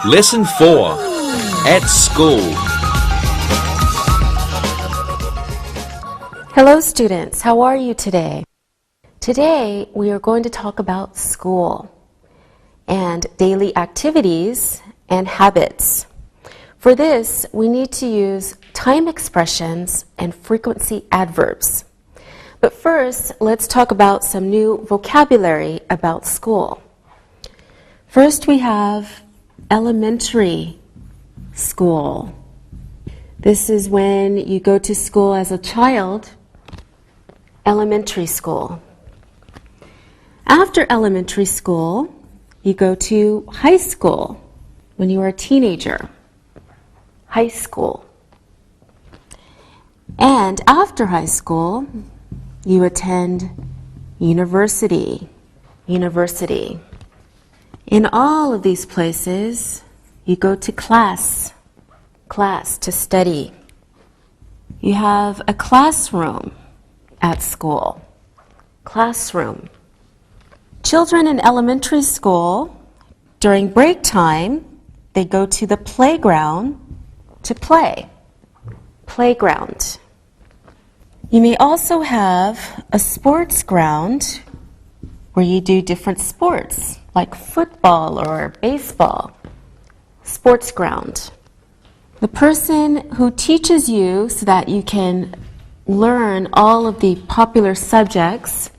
Lesson 4. At School. Hello students, how are you today? Today we are going to talk about school and daily activities and habits. For this, we need to use time expressions and frequency adverbs. But first, let's talk about some new vocabulary about school. First, we have elementary school. This is when you go to school as a child, elementary school. After elementary school, you go to high school when you are a teenager, high school. And after high school, you attend university. In all of these places, you go to class to study. You have a classroom at school, classroom. Children in elementary school, during break time, they go to the playground to play, playground. You may also have a sports ground where you do different sports, like football or baseball, sports ground. The person who teaches you so that you can learn all of the popular subjects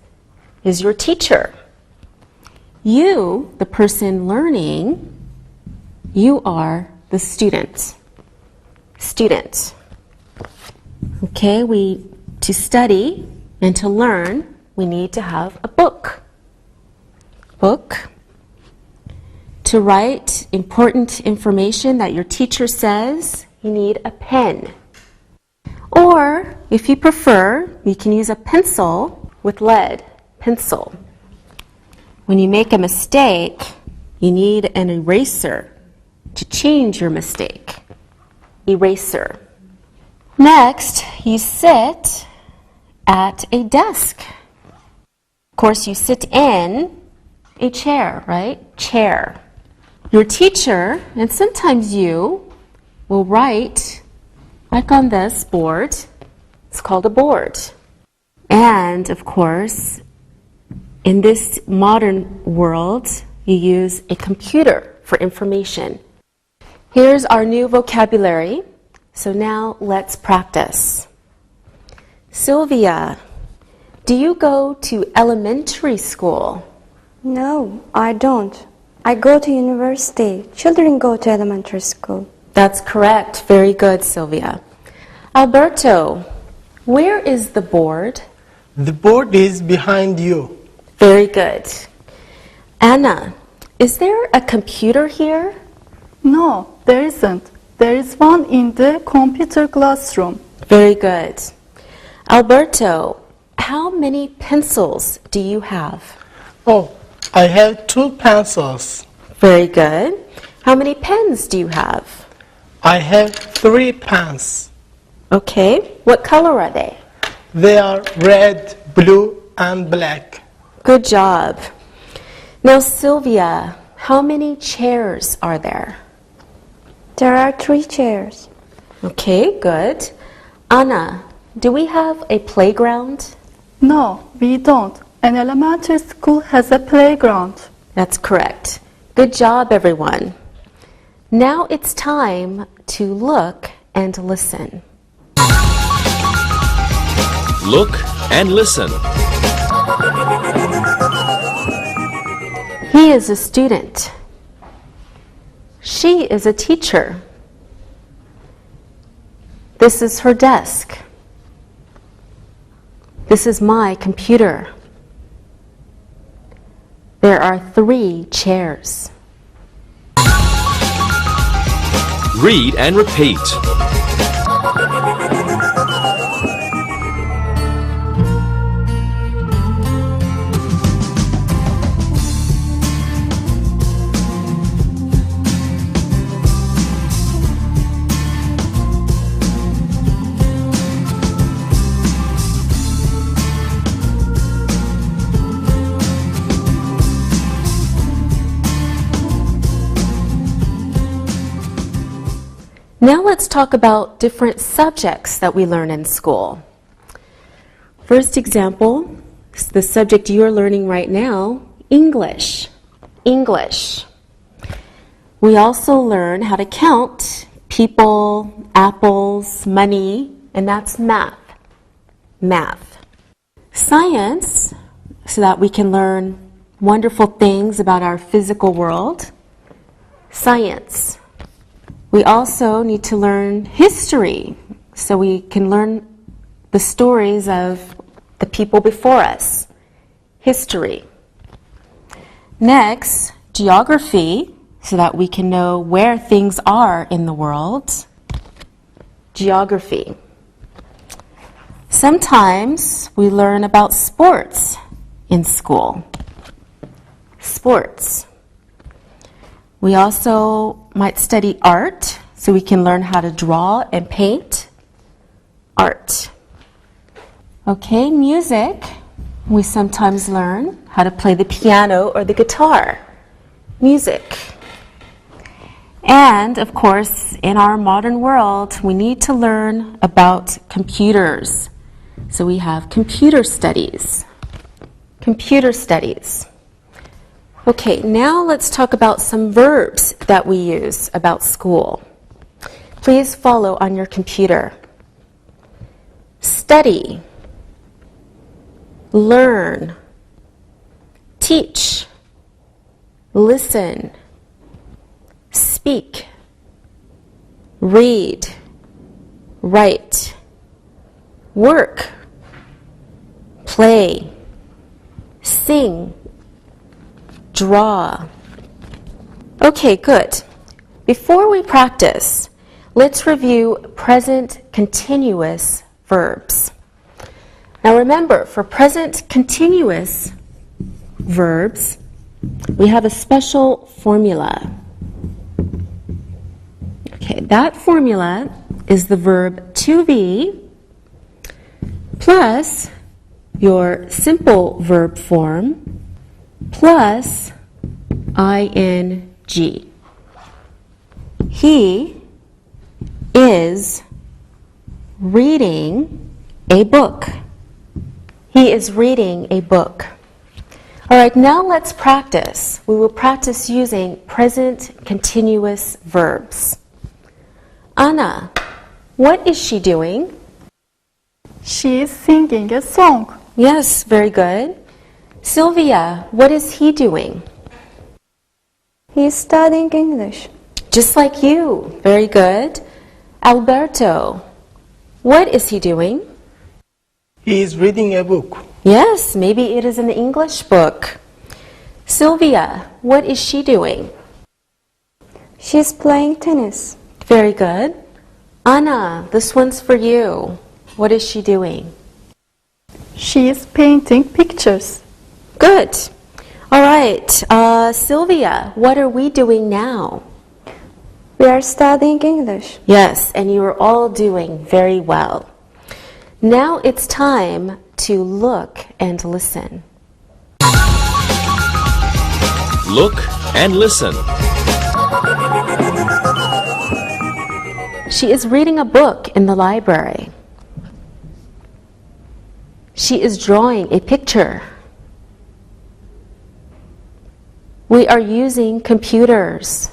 is your teacher. You, the person learning, you are the student. Student. Okay, to study and to learn, we need to have a book. Book. To write important information that your teacher says, you need a pen. Or, if you prefer, you can use a pencil with lead, pencil. When you make a mistake, you need an eraser to change your mistake. Eraser. Next, you sit at a desk. Of course, you sit in a chair, right? Chair. Your teacher, and sometimes you, will write, like on this board. It's called a board. And, of course, in this modern world, you use a computer for information. Here's our new vocabulary. So now let's practice. Sylvia, do you go to elementary school? No, I don't. I go to university. Children go to elementary school. That's correct. Very good, Sylvia. Alberto, where is the board? The board is behind you. Very good. Anna, is there a computer here? No, there isn't. There is one in the computer classroom. Very good. Alberto, how many pencils do you have? Oh, I have 2 pencils. Very good. How many pens do you have? I have 3 pens. Okay. What color are they? They are red, blue, and black. Good job. Now, Sylvia, how many chairs are there? There are 3 chairs. Okay, good. Anna, do we have a playground? No, we don't. An elementary school has a playground. That's correct. Good job, everyone. Now it's time to look and listen. Look and listen. He is a student. She is a teacher. This is her desk. This is my computer. There are 3 chairs. Read and repeat. Now let's talk about different subjects that we learn in school. First example, the subject you're learning right now, English. English. We also learn how to count people, apples, money, and that's math. Math. Science, so that we can learn wonderful things about our physical world. Science. We also need to learn history, so we can learn the stories of the people before us. History. Next, geography, so that we can know where things are in the world. Geography. Sometimes we learn about sports in school. Sports. We also might study art, so we can learn how to draw and paint. Art. Okay, music. We sometimes learn how to play the piano or the guitar. Music. And, of course, in our modern world, we need to learn about computers. So we have computer studies. Computer studies. Okay, now let's talk about some verbs that we use about school. Please follow on your computer. Study. Learn. Teach. Listen. Speak. Read. Write. Work. Play. Sing. Draw. Okay, good. Before we practice, let's review present continuous verbs. Now remember, for present continuous verbs, we have a special formula. Okay, that formula is the verb to be plus your simple verb form plus ing. He is reading a book. He is reading a book. All right, now let's practice. We will practice using present continuous verbs. Anna, what is she doing? She is singing a song. Yes, very good. Sylvia, what is he doing? He's studying English. Just like you. Very good. Alberto, what is he doing? He is reading a book. Yes, maybe it is an English book. Sylvia, what is she doing? She's playing tennis. Very good. Anna, this one's for you. What is she doing? She is painting pictures. Good. All right. Sylvia, what are we doing now? We are studying English. Yes, and you are all doing very well. Now it's time to look and listen. Look and listen. She is reading a book in the library. She is drawing a picture. We are using computers.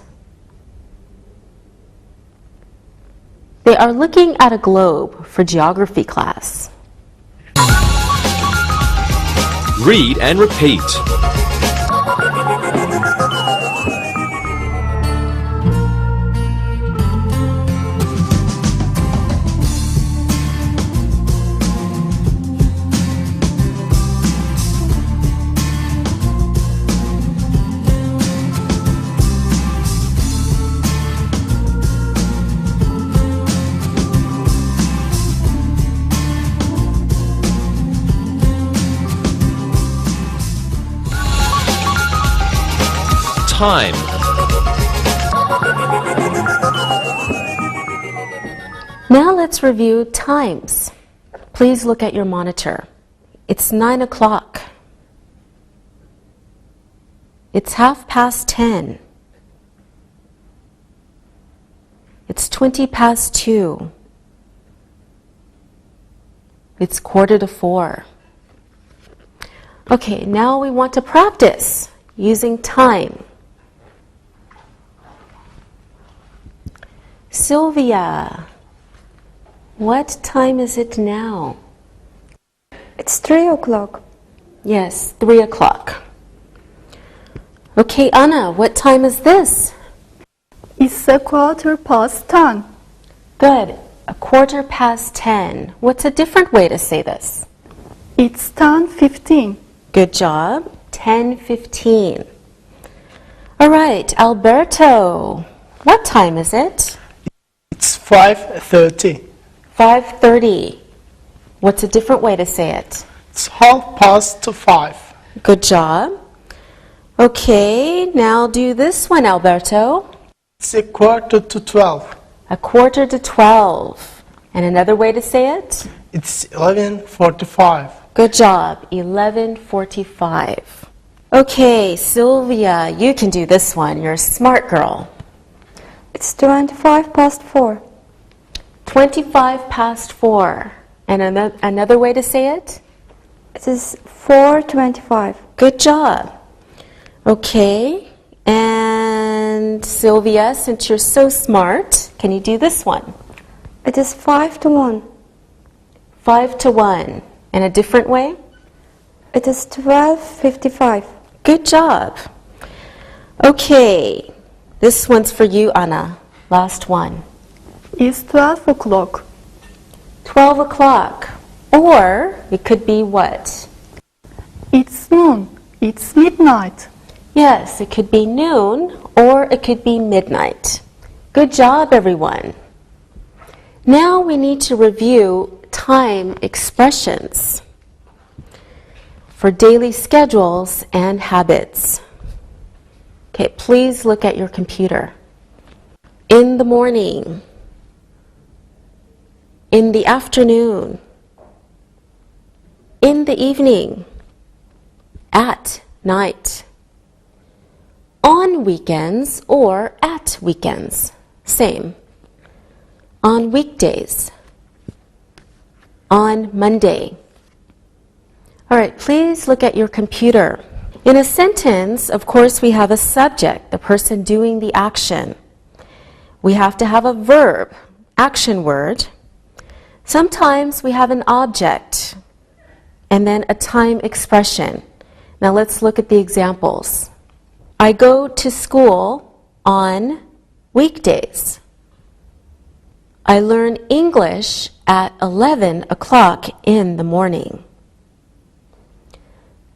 They are looking at a globe for geography class. Read and repeat. Time. Now let's review times. Please look at your monitor. It's 9 o'clock. It's 10:30. It's 20 past 2. It's 3:45. Okay, now we want to practice using time. Sylvia, what time is it now? It's 3 o'clock. Yes, 3 o'clock. Okay, Anna, what time is this? It's 10:15. Good. 10:15. What's a different way to say this? It's 10:15. Good job. 10:15. All right, Alberto, what time is it? It's 5:30. 5:30. What's a different way to say it? It's 5:30. Good job. Okay, now do this one, Alberto. It's 11:45. 11:45. And another way to say it? It's 11:45. Good job. 11:45. Okay, Sylvia, you can do this one. You're a smart girl. It's 25 past 4. 25 past 4. And another way to say it? It is 4:25. Good job. Okay, and Sylvia, since you're so smart, can you do this one? It is 5 to 1. 5 to 1. And a different way? It is 12:55. Good job. Okay, this one's for you, Anna. Last one. It's 12 o'clock. 12 o'clock. Or it could be what? It's noon. It's midnight. Yes, it could be noon or it could be midnight. Good job, everyone. Now we need to review time expressions for daily schedules and habits. Okay, please look at your computer. In the morning, in the afternoon, in the evening, at night, on weekends or at weekends, same. On weekdays, on Monday. All right, please look at your computer. In a sentence, of course, we have a subject, the person doing the action. We have to have a verb, action word. Sometimes we have an object and then a time expression. Now let's look at the examples. I go to school on weekdays. I learn English at 11 o'clock in the morning.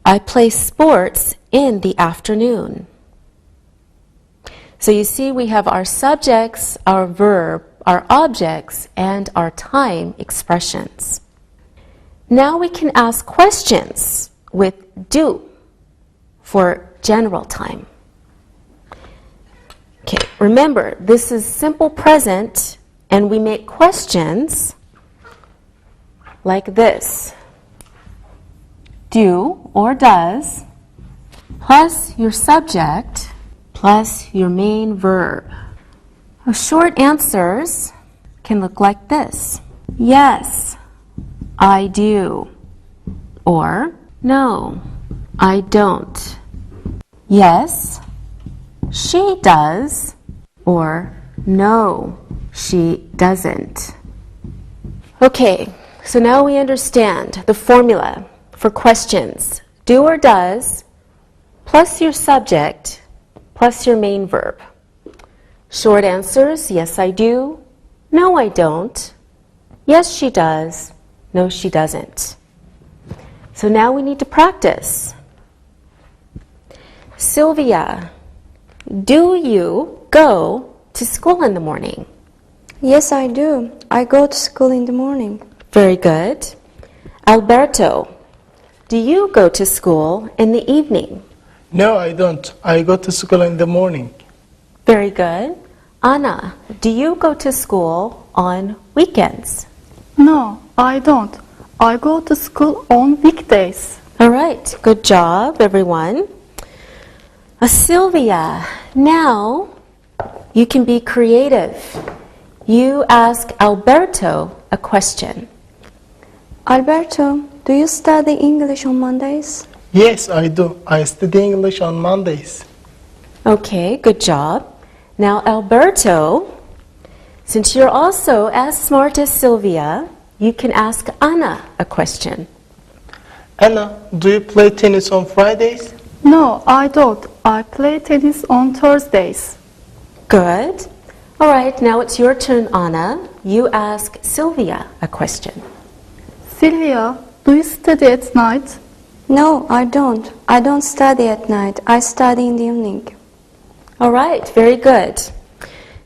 I play sports in the afternoon. So you see we have our subjects, our verb, our objects, and our time expressions. Now we can ask questions with do for general time. Okay, remember, this is simple present, and we make questions like this. Do or does plus your subject plus your main verb. Short answers can look like this. Yes, I do. Or no, I don't. Yes, she does. Or no, she doesn't. Okay, so now we understand the formula for questions. Do or does plus your subject plus your main verb. Short answers, yes I do, no I don't, yes she does, no she doesn't. So now we need to practice. Sylvia, do you go to school in the morning? Yes, I do. I go to school in the morning. Very good. Alberto, do you go to school in the evening? No, I don't. I go to school in the morning. Very good. Anna, do you go to school on weekends? No, I don't. I go to school on weekdays. All right, good job, everyone. Sylvia, now you can be creative. you ask Alberto a question. Alberto, do you study English on Mondays? Yes, I do. I study English on Mondays. Okay, good job. Now, Alberto, since you're also as smart as Sylvia, you can ask Anna a question. Anna, do you play tennis on Fridays? No, I don't. I play tennis on Thursdays. Good. All right, now it's your turn, Anna. You ask Sylvia a question. Sylvia, do you study at night? No, I don't. I don't study at night. I study in the evening. All right, very good.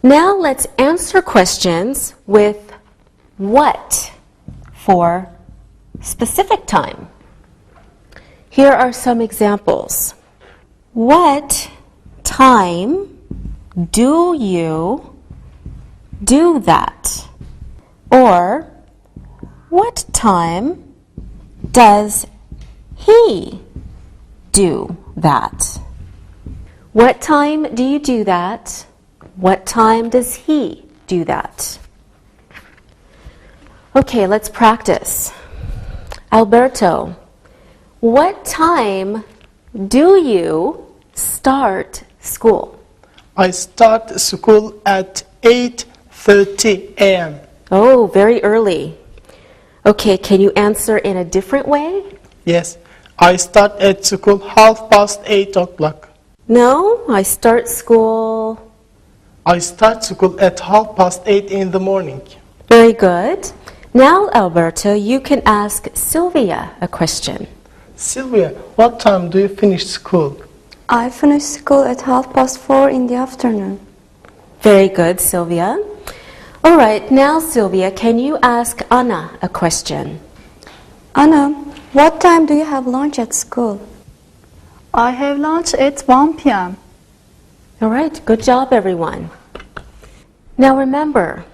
Now let's answer questions with what for specific time. Here are some examples. What time do you do that? Or what time does he do that? What time do you do that? What time does he do that? Okay, let's practice. Alberto, what time do you start school? I start school at 8:30 a.m. Oh, very early. Okay, can you answer in a different way? Yes, I start at school 8:30. No, I start school. I start school at 8:30 in the morning. Very good. Now, Alberto, you can ask Sylvia a question. Sylvia, what time do you finish school? I finish school at 4:30 in the afternoon. Very good, Sylvia. All right, now, Sylvia, can you ask Anna a question? Anna, what time do you have lunch at school? I have lunch at 1 p.m. All right, good job, everyone. Now, remember,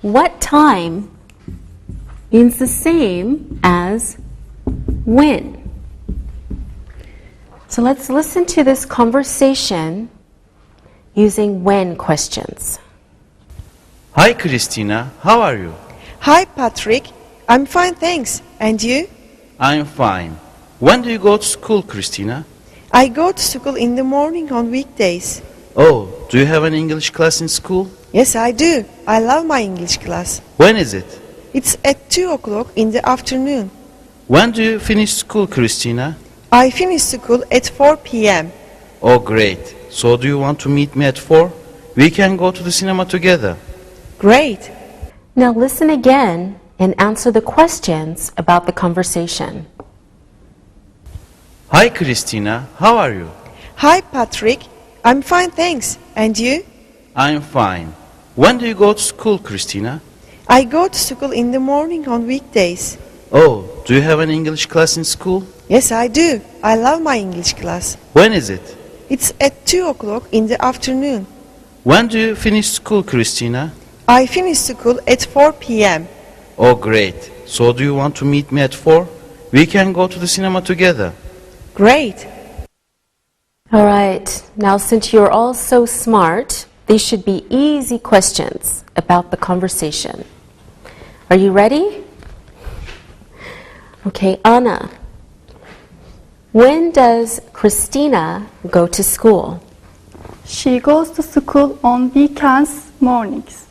what time means the same as when. So let's listen to this conversation using when questions. Hi, Christina. How are you? Hi, Patrick. I'm fine, thanks. And you? I'm fine. When do you go to school, Christina? I go to school in the morning on weekdays. Oh, do you have an English class in school? Yes, I do. I love my English class. When is it? It's at 2 o'clock in the afternoon. When do you finish school, Christina? I finish school at 4 p.m. Oh, great. So do you want to meet me at 4? We can go to the cinema together. Great. Now listen again and answer the questions about the conversation. Hi, Christina. How are you? Hi, Patrick. I'm fine, thanks. And you? I'm fine. When do you go to school, Christina? I go to school in the morning on weekdays. Oh, do you have an English class in school? Yes, I do. I love my English class. When is it? It's at 2 o'clock in the afternoon. When do you finish school, Christina? I finish school at 4 p.m. Oh, great. So do you want to meet me at 4? We can go to the cinema together. Great. All right, now since you're all so smart, these should be easy questions about the conversation. Are you ready? Okay, Anna. When does Christina go to school? She goes to school on weekends mornings.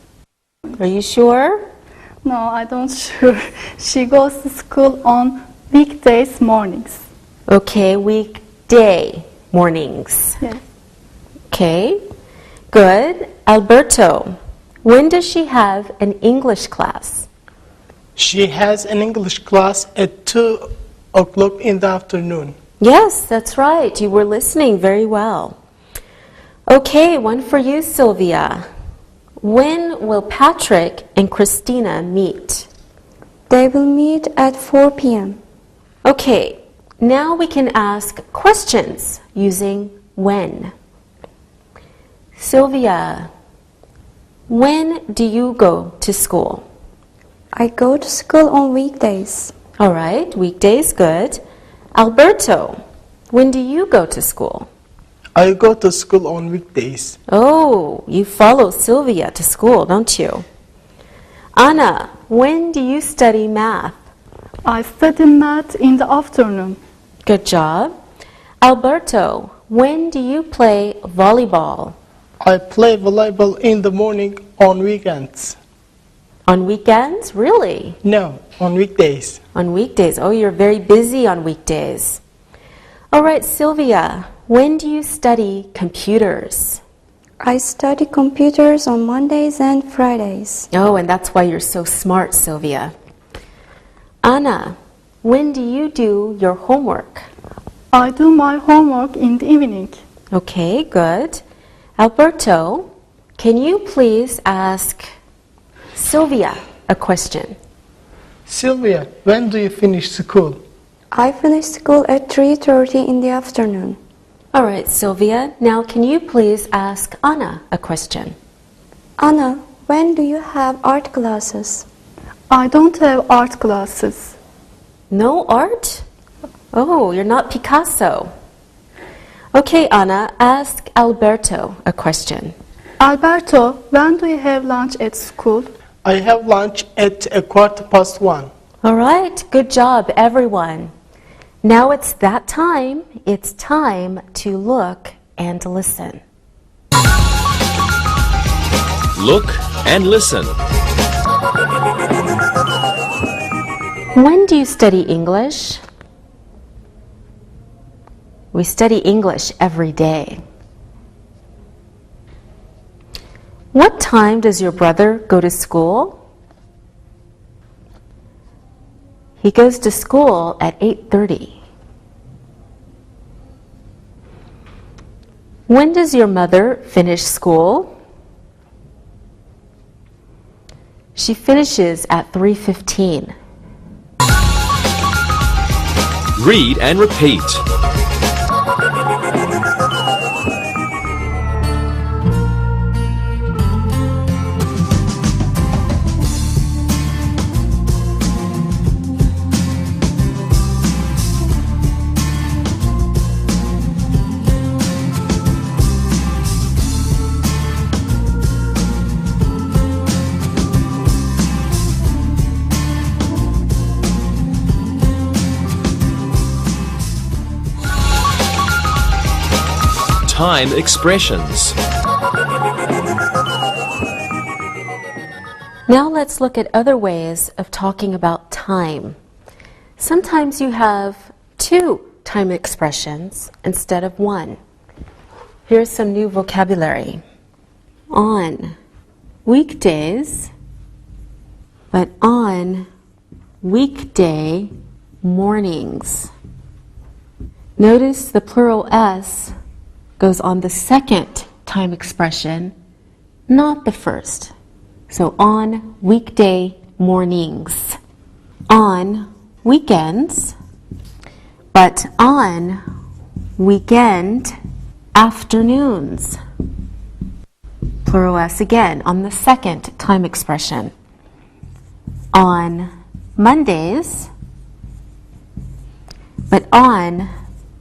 Are you sure? No, I don't sure. She goes to school on weekdays mornings. Okay, weekday mornings. Yes. Okay, good. Alberto, when does she have an English class? She has an English class at 2 o'clock in the afternoon. Yes, that's right. You were listening very well. Okay, one for you, Sylvia. When will Patrick and Christina meet? They will meet at 4 p.m. Okay, now we can ask questions using when. Sylvia, when do you go to school? I go to school on weekdays. All right, weekdays, good. Alberto, when do you go to school? I go to school on weekdays. Oh, you follow Sylvia to school, don't you? Anna, when do you study math? I study math in the afternoon. Good job. Alberto, when do you play volleyball? I play volleyball in the morning on weekends. On weekends? Really? No, on weekdays. On weekdays. Oh, you're very busy on weekdays. All right, Sylvia, when do you study computers? I study computers on Mondays and Fridays. Oh, and that's why you're so smart, Sylvia. Anna, when do you do your homework? I do my homework in the evening. Okay, good. Alberto, can you please ask Sylvia a question? Sylvia, when do you finish school? I finish school at 3:30 in the afternoon. All right, Sylvia, now can you please ask Anna a question? Anna, when do you have art classes? I don't have art classes. No art? Oh, you're not Picasso. Okay, Anna, ask Alberto a question. Alberto, when do you have lunch at school? I have lunch at 1:15. All right, good job, everyone. Now it's that time. It's time to look and listen. Look and listen. When do you study English? We study English every day. What time does your brother go to school? He goes to school at 8:30. When does your mother finish school? She finishes at 3:15. Read and repeat. Time expressions. Now let's look at other ways of talking about time. Sometimes you have two time expressions instead of one. Here's some new vocabulary. On weekdays, but on weekday mornings. Notice the plural S goes on the second time expression, not the first. So on weekday mornings, on weekends, but on weekend afternoons. Plural S again on the second time expression. On Mondays, but on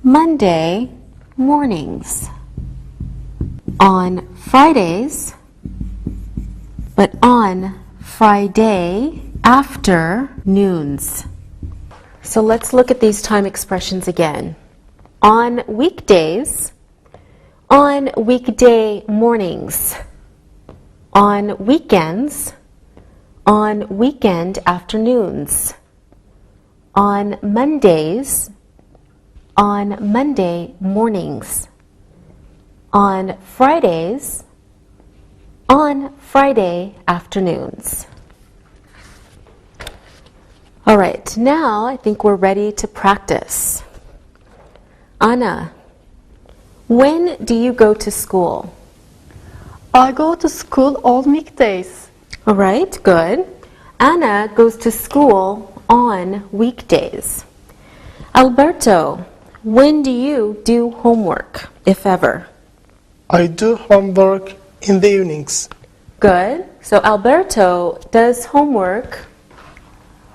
Monday mornings. On Fridays, but on Friday afternoons. So let's look at these time expressions again. On weekdays, on weekday mornings, on weekends, on weekend afternoons, on Mondays, on Monday mornings, on Fridays, on Friday afternoons. All right, now I think we're ready to practice. Anna, when do you go to school? I go to school on weekdays. All right, good. Anna goes to school on weekdays. Alberto, when do you do homework, if ever? I do homework in the evenings. Good. So Alberto does homework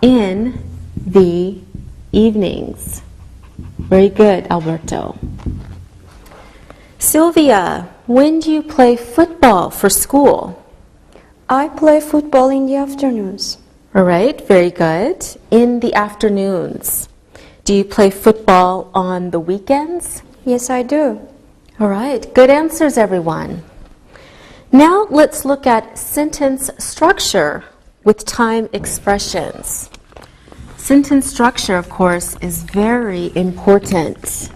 in the evenings. Very good, Alberto. Sylvia, when do you play football for school? I play football in the afternoons. All right, very good. In the afternoons. Do you play football on the weekends? Yes, I do. All right, good answers, everyone. Now let's look at sentence structure with time expressions. Sentence structure, of course, is very important.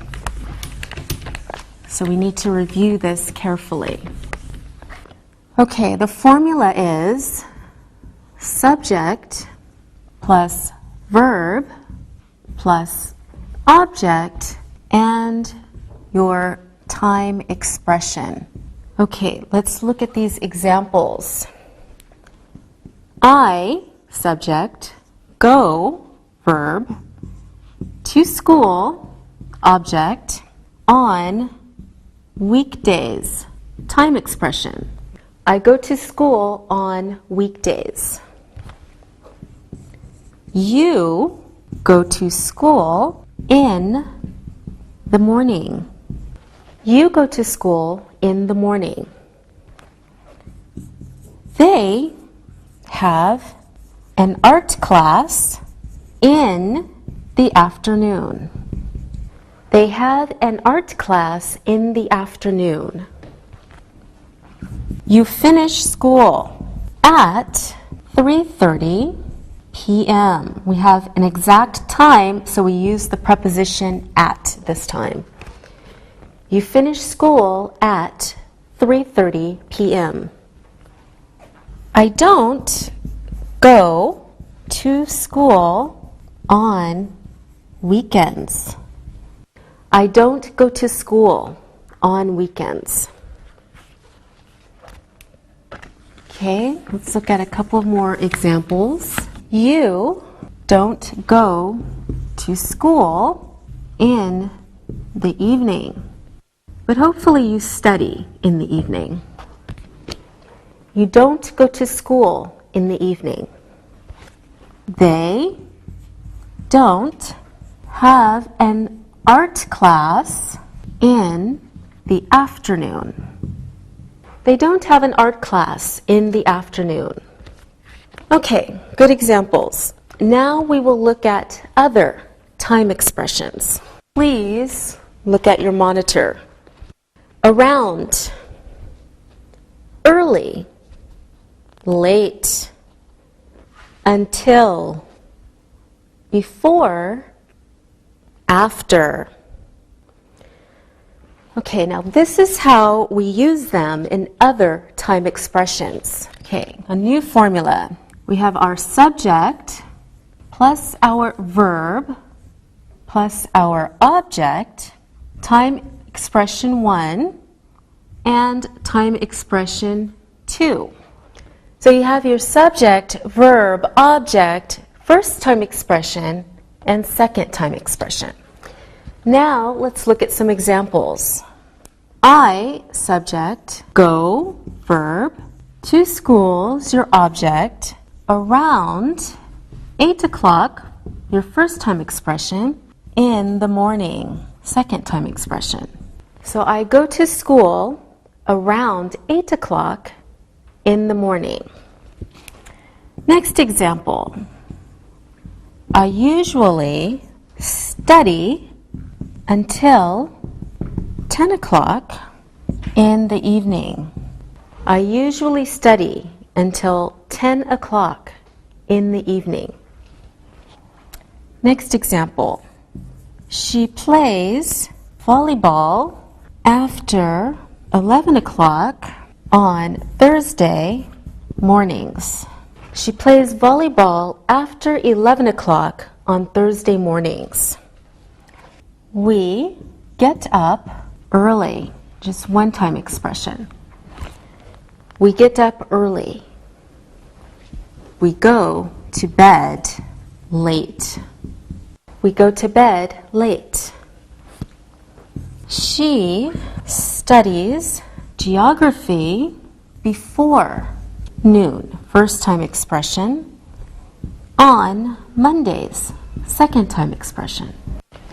So we need to review this carefully. Okay, the formula is subject plus verb plus object and your time expression. Okay, let's look at these examples. I, subject, go, verb, to school, object, on weekdays, time expression. I go to school on weekdays. You go to school in the morning. You go to school in the morning. They have an art class in the afternoon. They have an art class in the afternoon. You finish school at 3:30 p.m. We have an exact time, so we use the preposition at this time. You finish school at 3:30 p.m. I don't go to school on weekends. I don't go to school on weekends. Okay, let's look at a couple more examples. You don't go to school in the evening, but hopefully you study in the evening. You don't go to school in the evening. They don't have an art class in the afternoon. They don't have an art class in the afternoon. Okay, good examples. Now we will look at other time expressions. Please look at your monitor. Around, early, late, until, before, after. Okay, now this is how we use them in other time expressions. Okay, a new formula. We have our subject plus our verb plus our object, time expression 1 and time expression 2. So you have your subject, verb, object, first time expression, and second time expression. Now let's look at some examples. I, subject, go, verb, to school is your object, around 8 o'clock, your first time expression, in the morning, second time expression. So I go to school around 8 o'clock in the morning. Next example. I usually study until 10 o'clock in the evening. I usually study until 10 o'clock in the evening. Next example. She plays volleyball after 11 o'clock on Thursday mornings. She plays volleyball after 11 o'clock on Thursday mornings. We get up early, just one time expression. We get up early. We go to bed late. We go to bed late. She studies geography before noon, first time expression, on Mondays, second time expression.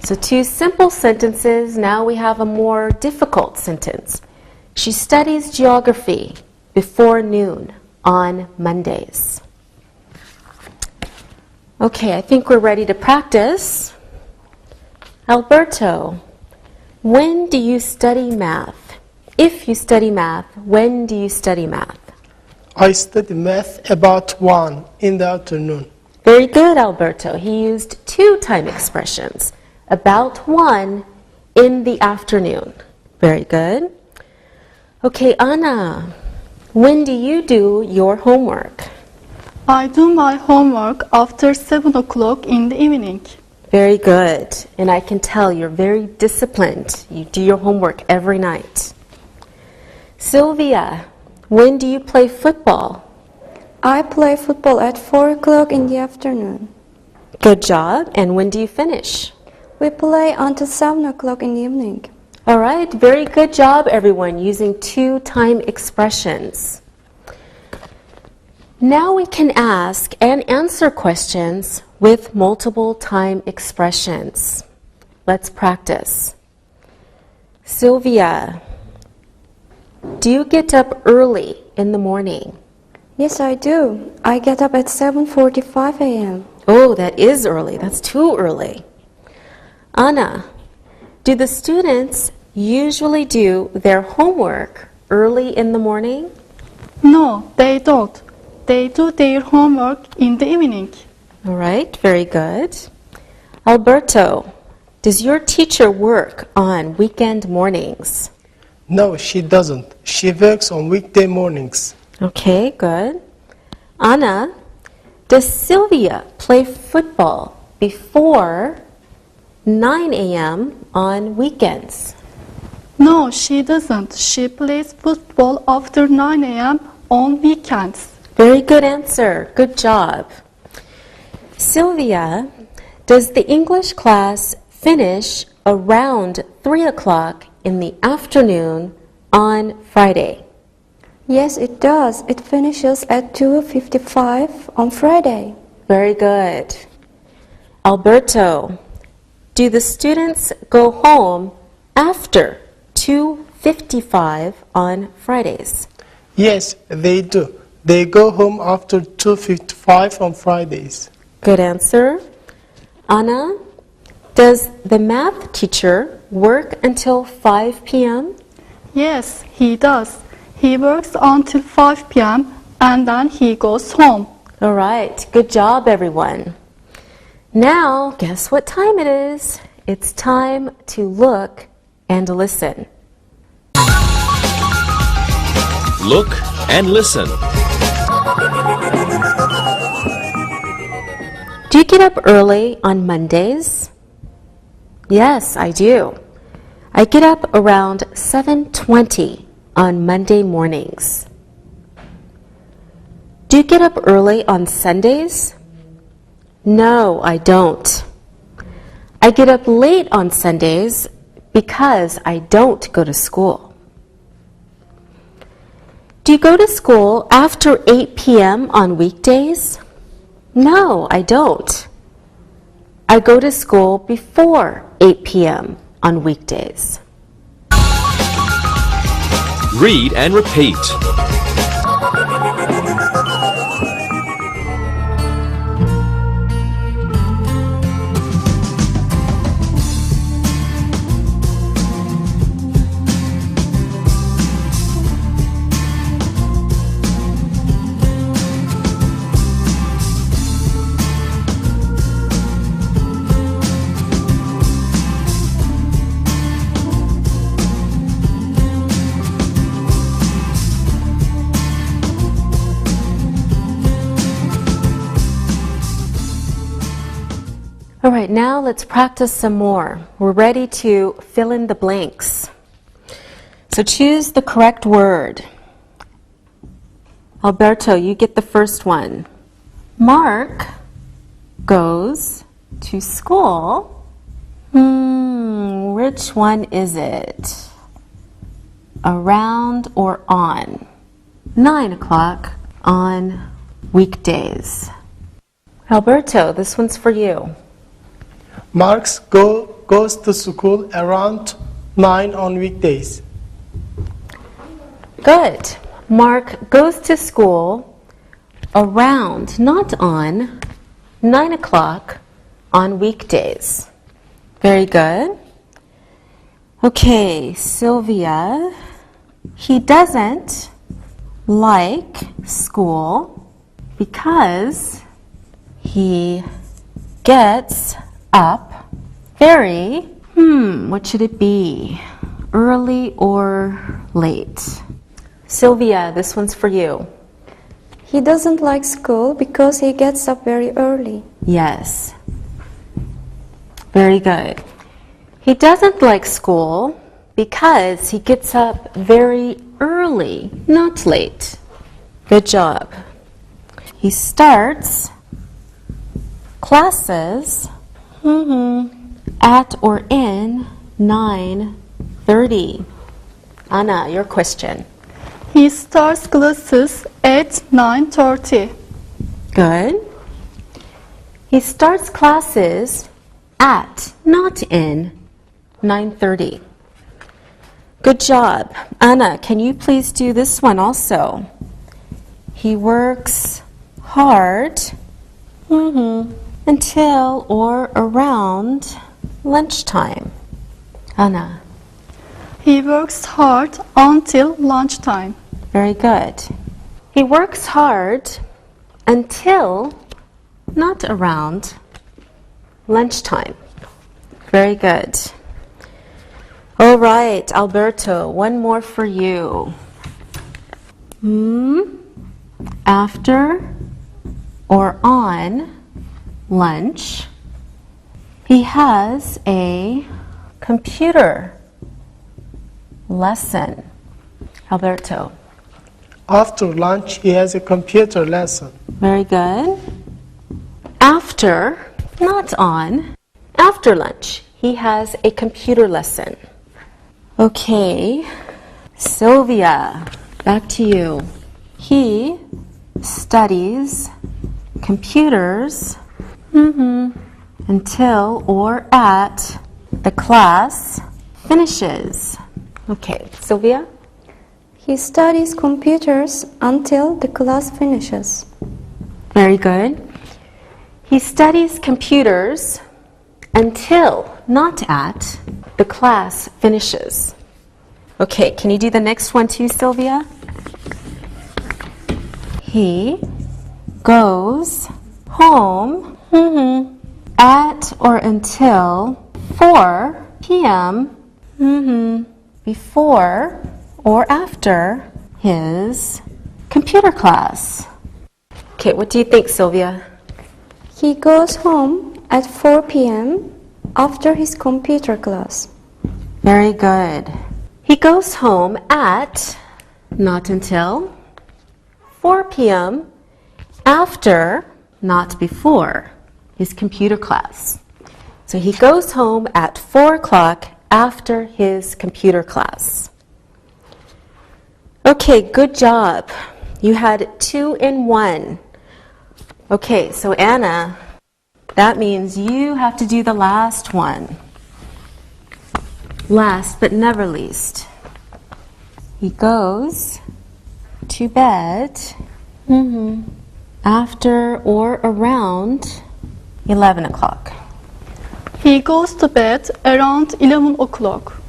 So two simple sentences. Now we have a more difficult sentence. She studies geography before noon on Mondays. Okay, I think we're ready to practice. Alberto, when do you study math? If you study math, when do you study math? I study math about 1 in the afternoon. Very good, Alberto. He used two time expressions. About 1 in the afternoon. Very good. Okay, Anna, when do you do your homework? I do my homework after 7 o'clock in the evening. Very good. And I can tell you're very disciplined. You do your homework every night. Sylvia, when do you play football? I play football at 4 o'clock in the afternoon. Good job. And when do you finish? We play until 7 o'clock in the evening. All right. Very good job, everyone, using two time expressions. Now we can ask and answer questions with multiple time expressions. Let's practice. Sylvia, do you get up early in the morning? Yes, I do. I get up at 7:45 a.m. Oh, that is early. That's too early. Anna, do the students usually do their homework early in the morning? No, they don't. They do their homework in the evening. All right, very good. Alberto, does your teacher work on weekend mornings? No, she doesn't. She works on weekday mornings. Okay, good. Anna, does Sylvia play football before 9 a.m. on weekends? No, she doesn't. She plays football after 9 a.m. on weekends. Very good answer. Good job. Sylvia, does the English class finish around 3 o'clock in the afternoon on Friday? Yes, it does. It finishes at 2:55 on Friday. Very good. Alberto, do the students go home after 2:55 on Fridays? Yes, they do. They go home after 2:55 on Fridays. Good answer. Anna, does the math teacher work until 5 p.m.? Yes, he does. He works until 5 p.m. and then he goes home. All right. Good job, everyone. Now, guess what time it is? It's time to look and listen. Look and listen. Do you get up early on Mondays? Yes, I do. I get up around 7:20 on Monday mornings. Do you get up early on Sundays? No, I don't. I get up late on Sundays because I don't go to school. Do you go to school after 8 p.m. on weekdays? No, I don't. I go to school before 8 p.m. on weekdays. Read and repeat. All right, now let's practice some more. We're ready to fill in the blanks. So choose the correct word. Alberto, you get the first one. Mark goes to school. Which one is it? Around or on? 9 o'clock on weekdays. Alberto, this one's for you. Mark goes to school around 9 on weekdays. Good. Mark goes to school around, not on, 9 o'clock on weekdays. Very good. Okay, Sylvia, he doesn't like school because he gets up very, what should it be? Early or late? Sylvia, this one's for you. He doesn't like school because he gets up very early. Yes. Very good. He doesn't like school because he gets up very early, not late. Good job. He starts classes at or in 9:30. Anna, your question. He starts classes at 9:30. Good. He starts classes at, not in, 9:30. Good job. Anna, can you please do this one also? He works hard until or around lunchtime. Anna. He works hard until lunchtime. Very good. He works hard until, not around, lunchtime. Very good. All right, Alberto, one more for you. After or on lunch, he has a computer lesson. Alberto. After lunch, he has a computer lesson. Very good. After, not on, after lunch, he has a computer lesson. Okay, Sylvia, back to you. He studies computers until or at the class finishes. Okay, Sylvia? He studies computers until the class finishes. Very good. He studies computers until, not at, the class finishes. Okay, can you do the next one too, Sylvia? He goes home at or until 4 p.m. Before or after his computer class. Okay, what do you think, Sylvia? He goes home at 4 p.m. after his computer class. Very good. He goes home at, not until, 4 p.m. after, not before, his computer class. So he goes home at 4 o'clock after his computer class. Okay, good job. You had 2 in 1. Okay, so Anna, that means you have to do the last one. Last but never least. He goes to bed after or around 11 o'clock. He goes to bed around 11 o'clock.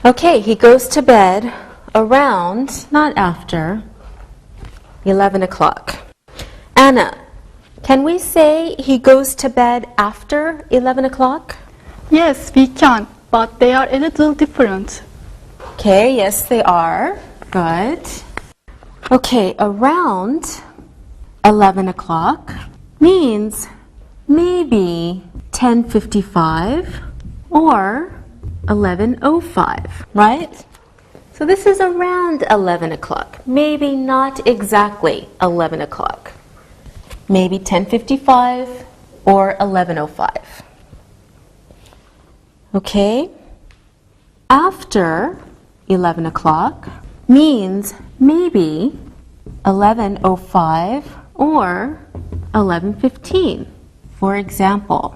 Okay, he goes to bed around, not after, 11 o'clock. Anna, can we say he goes to bed after 11 o'clock? Yes, we can, but they are a little different. Okay, yes, they are. Good. Okay, around 11 o'clock means maybe 10:55 or 11:05, right? So this is around 11 o'clock, maybe not exactly 11 o'clock. Maybe 10:55 or 11:05. Okay? After 11 o'clock means maybe 11:05 or 11:15. For example,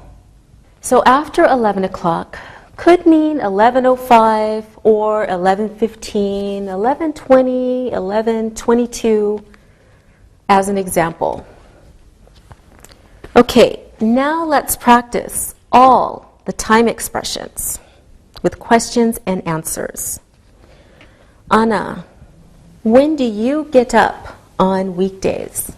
So after 11 o'clock could mean 11:05 or 11:15, 11:20, 11:22 as an example. Okay, now let's practice all the time expressions with questions and answers. Anna, when do you get up on weekdays?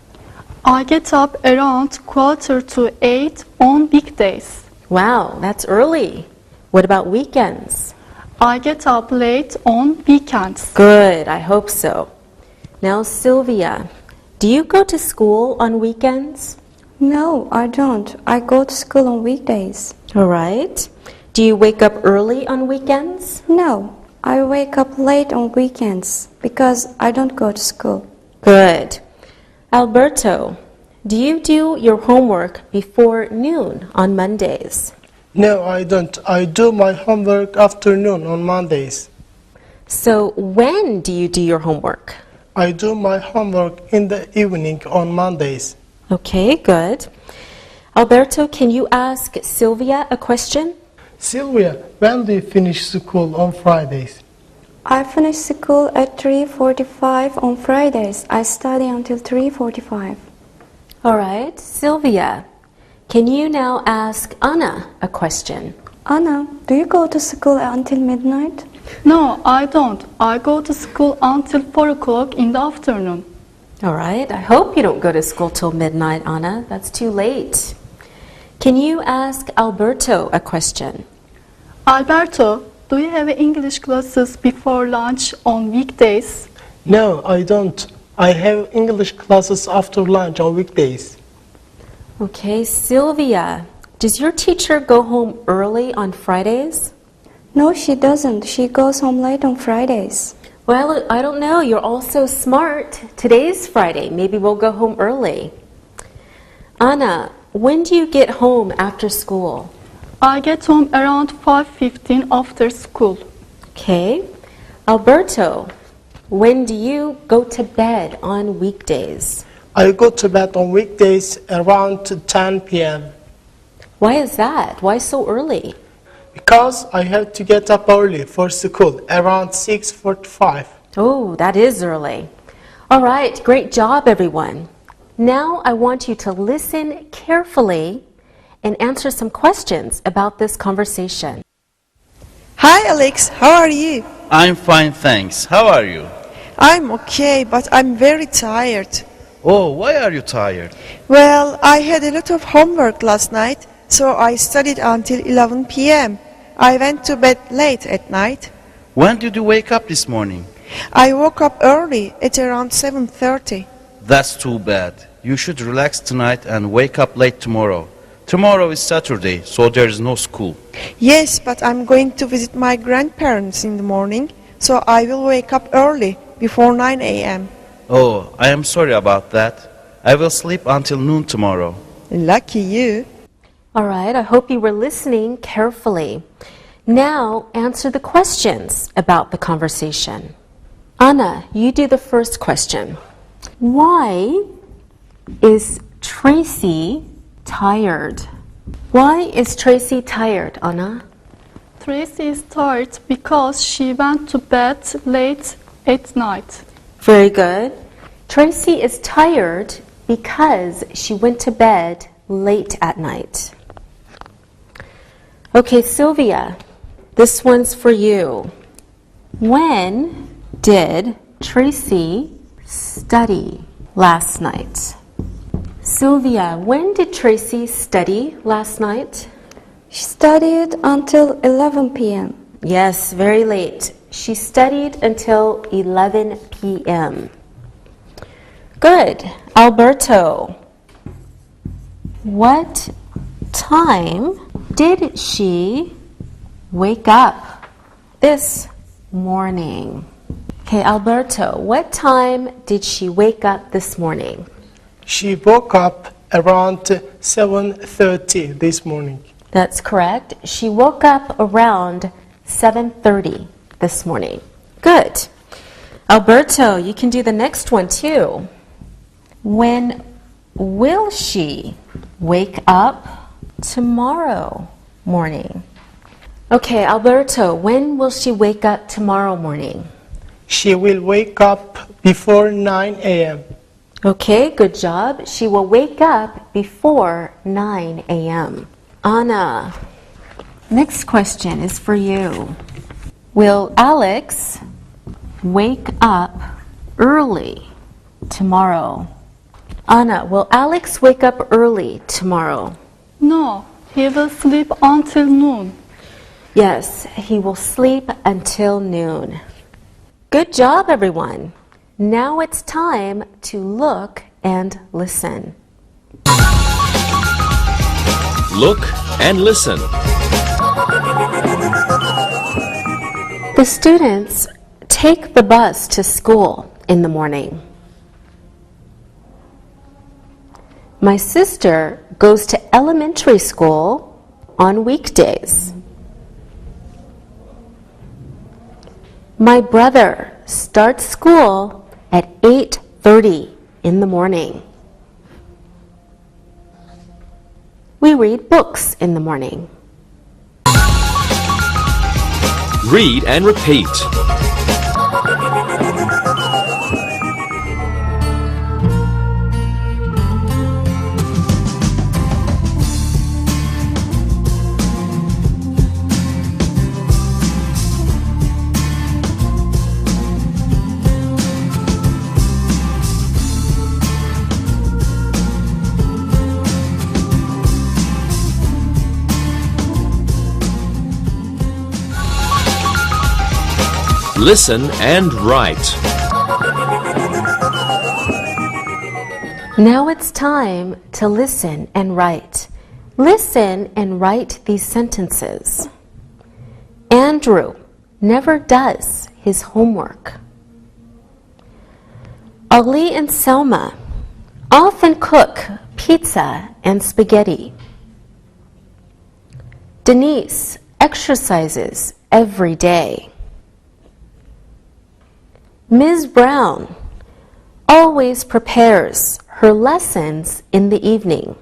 I get up around 7:45 on weekdays. Wow, that's early. What about weekends? I get up late on weekends. Good, I hope so. Now, Sylvia, do you go to school on weekends? No, I don't. I go to school on weekdays. All right. Do you wake up early on weekends? No, I wake up late on weekends because I don't go to school. Good. Alberto, do you do your homework before noon on Mondays? No, I don't. I do my homework afternoon on Mondays. So when do you do your homework? I do my homework in the evening on Mondays. Okay, good. Alberto, can you ask Sylvia a question? Sylvia, when do you finish school on Fridays? I finish school at 3:45 on Fridays. I study until 3:45. All right, Sylvia, can you now ask Anna a question? Anna, do you go to school until midnight? No, I don't. I go to school until 4 o'clock in the afternoon. All right, I hope you don't go to school till midnight, Anna. That's too late. Can you ask Alberto a question? Alberto, do you have English classes before lunch on weekdays? No, I don't. I have English classes after lunch on weekdays. Okay, Sylvia, does your teacher go home early on Fridays? No, she doesn't. She goes home late on Fridays. Well, I don't know. You're all so smart. Today's Friday. Maybe we'll go home early. Anna, when do you get home after school? I get home around 5:15 after school. Okay. Alberto, when do you go to bed on weekdays? I go to bed on weekdays around 10 p.m. Why is that? Why so early? because I have to get up early for school around 6:45. Oh, that is early. All right, great job, everyone. Now I want you to listen carefully and answer some questions about this conversation. Hi, Alex. How are you? I'm fine, thanks. How are you? I'm okay, but I'm very tired. Oh, why are you tired? Well, I had a lot of homework last night, so I studied until 11 p.m. I went to bed late at night. When did you wake up this morning? I woke up early at around 7:30. That's too bad. You should relax tonight and wake up late tomorrow. Tomorrow is Saturday, so there is no school. Yes, but I'm going to visit my grandparents in the morning, so I will wake up early, before 9 a.m. Oh, I am sorry about that. I will sleep until noon tomorrow. Lucky you. All right, I hope you were listening carefully. Now answer the questions about the conversation. Anna, you do the first question. Why is Tracy tired? Why is Tracy tired, Anna? Tracy is tired because she went to bed late at night. Very good. Tracy is tired because she went to bed late at night. Okay, Sylvia, this one's for you. When did Tracy study last night? Sylvia, when did Tracy study last night? She studied until 11 p.m. Yes, very late. She studied until 11 p.m. Good. Alberto, what time did she wake up this morning? Okay, Alberto, what time did she wake up this morning? She woke up around 7:30 this morning. That's correct. She woke up around 7:30 this morning. Good. Alberto, you can do the next one too. When will she wake up tomorrow? morning. Okay, Alberto, when will she wake up tomorrow morning? She will wake up before 9 a.m. Okay, good job. She will wake up before 9 a.m. Anna, next question is for you. Will Alex wake up early tomorrow? Anna, will Alex wake up early tomorrow? No, he will sleep until noon. Yes, he will sleep until noon. Good job, everyone. Now it's time to look and listen. Look and listen. The students take the bus to school in the morning. My sister goes to elementary school on weekdays. My brother starts school at 8:30 in the morning. We read books in the morning. Read and repeat. Listen and write. Now it's time to listen and write. Listen and write these sentences. Andrew never does his homework. Ali and Selma often cook pizza and spaghetti. Denise exercises every day. Ms. Brown always prepares her lessons in the evening.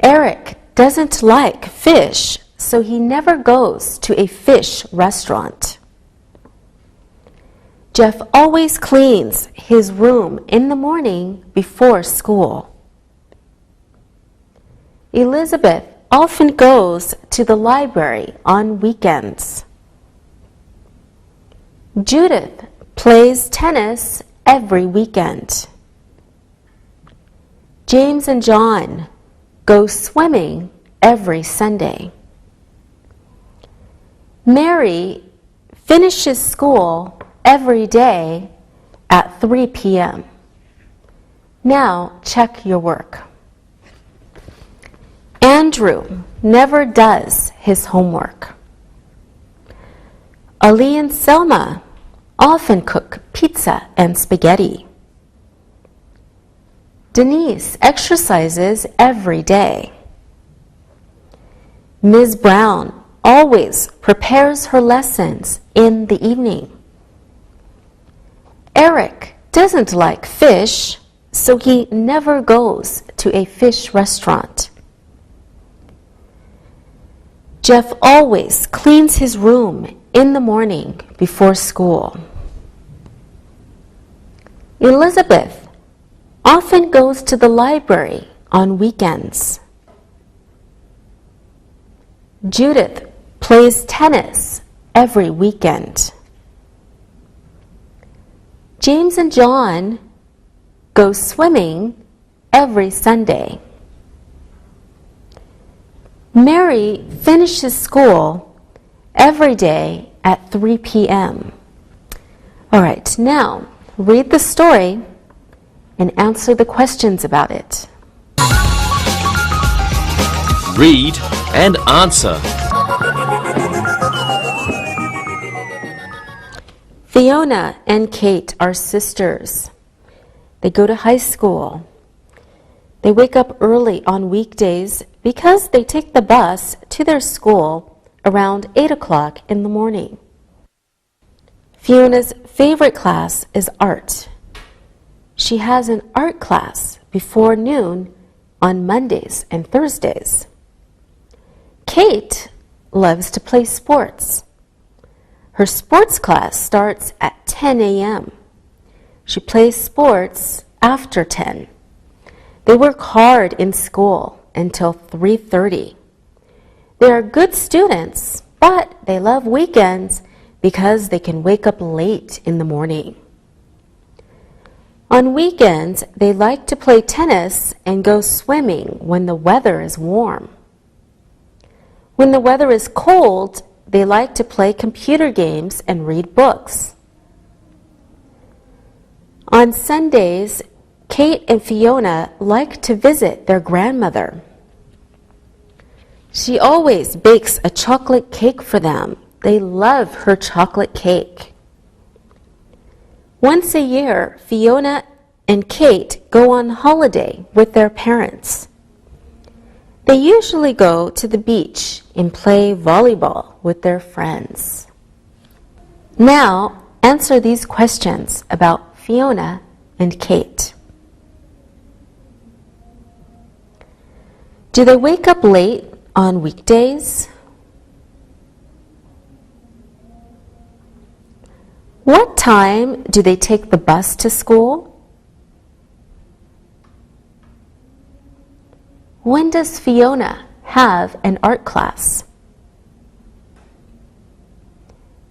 Eric doesn't like fish, so he never goes to a fish restaurant. Jeff always cleans his room in the morning before school. Elizabeth often goes to the library on weekends. Judith plays tennis every weekend. James and John go swimming every Sunday. Mary finishes school every day at 3 p.m. Now check your work. Andrew never does his homework. Ali and Selma often cook pizza and spaghetti. Denise exercises every day. Ms. Brown always prepares her lessons in the evening. Eric doesn't like fish, so he never goes to a fish restaurant. Jeff always cleans his room in the morning before school. Elizabeth often goes to the library on weekends. Judith plays tennis every weekend. James and John go swimming every Sunday. Mary finishes school every day at 3 p.m. All right, now read the story and answer the questions about it. Read and answer. Fiona and Kate are sisters. They go to high school. They wake up early on weekdays because they take the bus to their school around 8 o'clock in the morning. Fiona's favorite class is art. She has an art class before noon on Mondays and Thursdays. Kate loves to play sports. Her sports class starts at 10 a.m. She plays sports after 10. They work hard in school until 3:30. They are good students, but they love weekends because they can wake up late in the morning. On weekends, they like to play tennis and go swimming when the weather is warm. When the weather is cold, they like to play computer games and read books. On Sundays, Kate and Fiona like to visit their grandmother. She always bakes a chocolate cake for them. They love her chocolate cake. Once a year, Fiona and Kate go on holiday with their parents. They usually go to the beach and play volleyball with their friends. Now, answer these questions about Fiona and Kate. Do they wake up late on weekdays? What time do they take the bus to school? When does Fiona have an art class?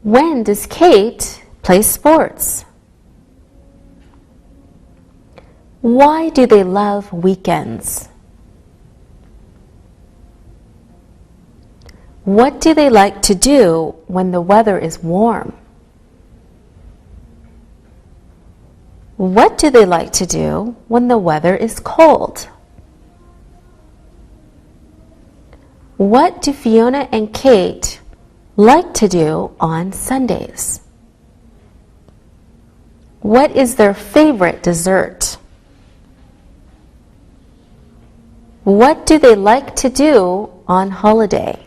When does Kate play sports? Why do they love weekends? What do they like to do when the weather is warm? What do they like to do when the weather is cold? What do Fiona and Kate like to do on Sundays? What is their favorite dessert? What do they like to do on holiday?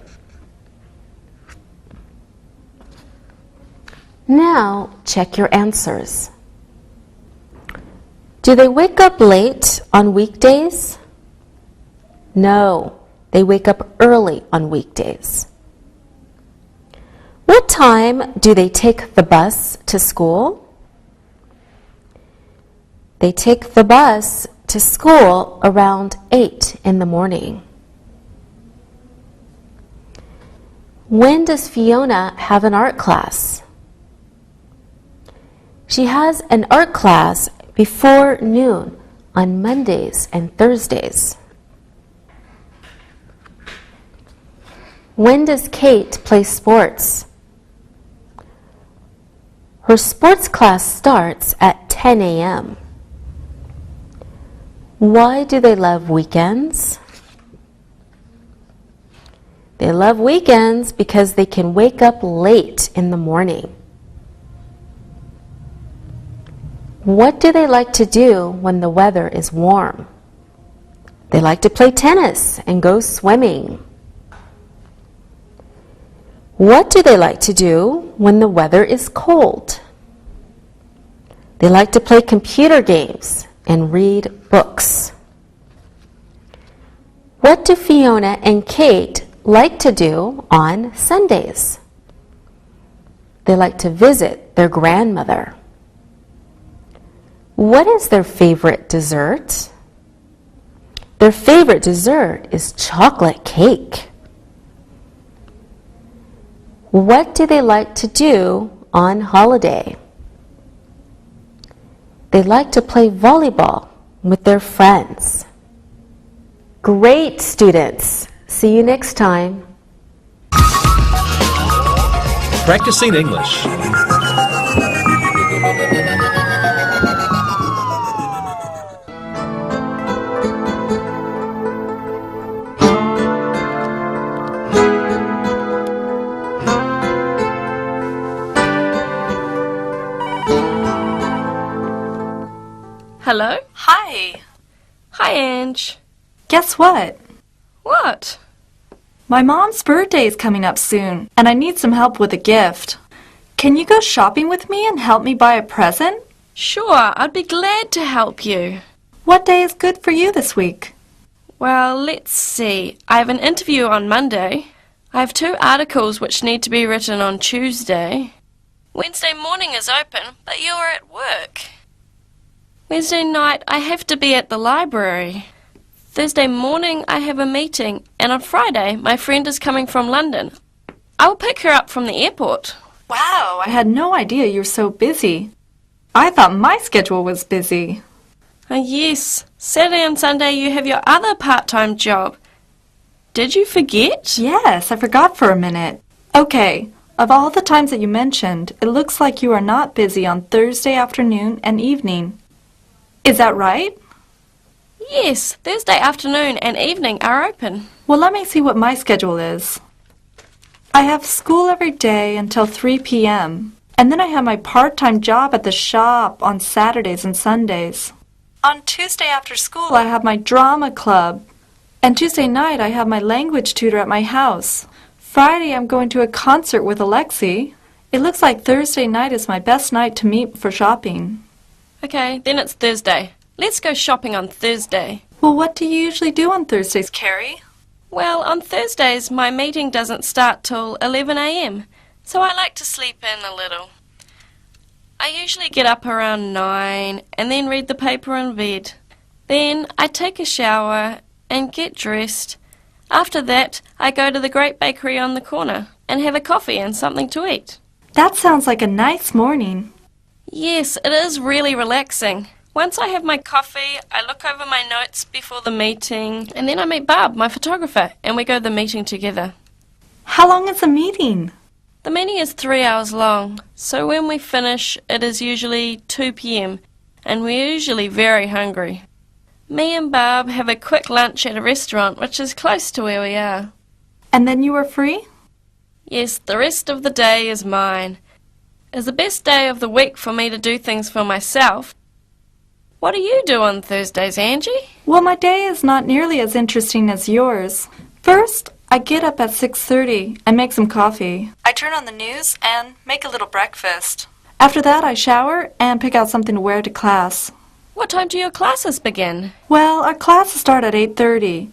Now check your answers. Do they wake up late on weekdays? No, they wake up early on weekdays. What time do they take the bus to school? They take the bus to school around 8 in the morning. When does Fiona have an art class? She has an art class before noon on Mondays and Thursdays. When does Kate play sports? Her sports class starts at 10 a.m. Why do they love weekends? They love weekends because they can wake up late in the morning. What do they like to do when the weather is warm? They like to play tennis and go swimming. What do they like to do when the weather is cold? They like to play computer games and read books. What do Fiona and Kate like to do on Sundays? They like to visit their grandmother. What is their favorite dessert? Their favorite dessert is chocolate cake. What do they like to do on holiday? They like to play volleyball with their friends. Great, students! See you next time. Practicing English. Hello? Hi. Hi, Ange. Guess what? What? My mom's birthday is coming up soon, and I need some help with a gift. Can you go shopping with me and help me buy a present? Sure, I'd be glad to help you. What day is good for you this week? Well, let's see. I have an interview on Monday. I have 2 articles which need to be written on Tuesday. Wednesday morning is open, but you are at work. Wednesday night I have to be at the library. Thursday morning I have a meeting, and on Friday my friend is coming from London. I will pick her up from the airport. Wow, I had no idea you were so busy. I thought my schedule was busy. Yes, Saturday and Sunday you have your other part-time job. Did you forget? Yes, I forgot for a minute. Okay, of all the times that you mentioned, it looks like you are not busy on Thursday afternoon and evening. Is that right? Yes, Thursday afternoon and evening are open. Well, let me see what my schedule is. I have school every day until 3 p.m., and then I have my part-time job at the shop on Saturdays and Sundays. On Tuesday after school, I have my drama club, and Tuesday night I have my language tutor at my house. Friday, I'm going to a concert with Alexi. It looks like Thursday night is my best night to meet for shopping. Okay, then it's Thursday. Let's go shopping on Thursday. Well, what do you usually do on Thursdays, Carrie? Well, on Thursdays my meeting doesn't start till 11 a.m, so I like to sleep in a little. I usually get up around 9 and then read the paper in bed. Then I take a shower and get dressed. After that, I go to the Great Bakery on the corner and have a coffee and something to eat. That sounds like a nice morning. Yes, it is really relaxing. Once I have my coffee, I look over my notes before the meeting, and then I meet Barb, my photographer, and we go to the meeting together. How long is the meeting? The meeting is 3 hours long, so when we finish, it is usually 2 p.m, and we're usually very hungry. Me and Barb have a quick lunch at a restaurant which is close to where we are. And then you are free? Yes, the rest of the day is mine. It's the best day of the week for me to do things for myself. What do you do on Thursdays, Angie? Well, my day is not nearly as interesting as yours. First, I get up at 6:30 and make some coffee. I turn on the news and make a little breakfast. After that, I shower and pick out something to wear to class. What time do your classes begin? Well, our classes start at 8:30.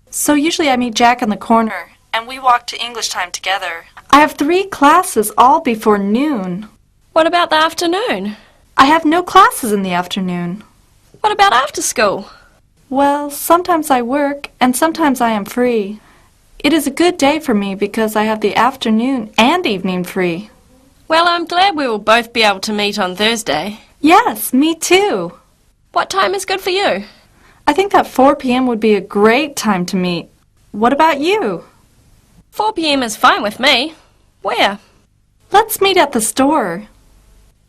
So usually I meet Jack in the corner, and we walk to English time together. I have 3 classes all before noon. What about the afternoon? I have no classes in the afternoon. What about after school? Well, sometimes I work, and sometimes I am free. It is a good day for me because I have the afternoon and evening free. Well, I'm glad we will both be able to meet on Thursday. Yes, me too. What time is good for you? I think that 4 p.m. would be a great time to meet. What about you? 4 p.m. is fine with me. Where? Let's meet at the store.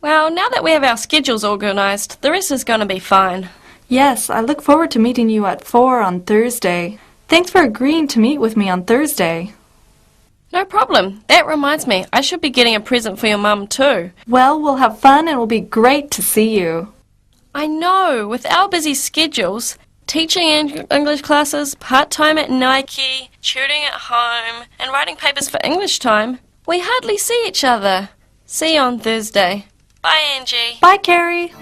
Well, now that we have our schedules organized, the rest is going to be fine. Yes, I look forward to meeting you at 4 on Thursday. Thanks for agreeing to meet with me on Thursday. No problem. That reminds me, I should be getting a present for your mum too. Well, we'll have fun and it will be great to see you. I know, with our busy schedules, teaching English classes, part-time at Nike, tutoring at home, and writing papers for English time, we hardly see each other. See you on Thursday. Bye, Angie. Bye, Carrie.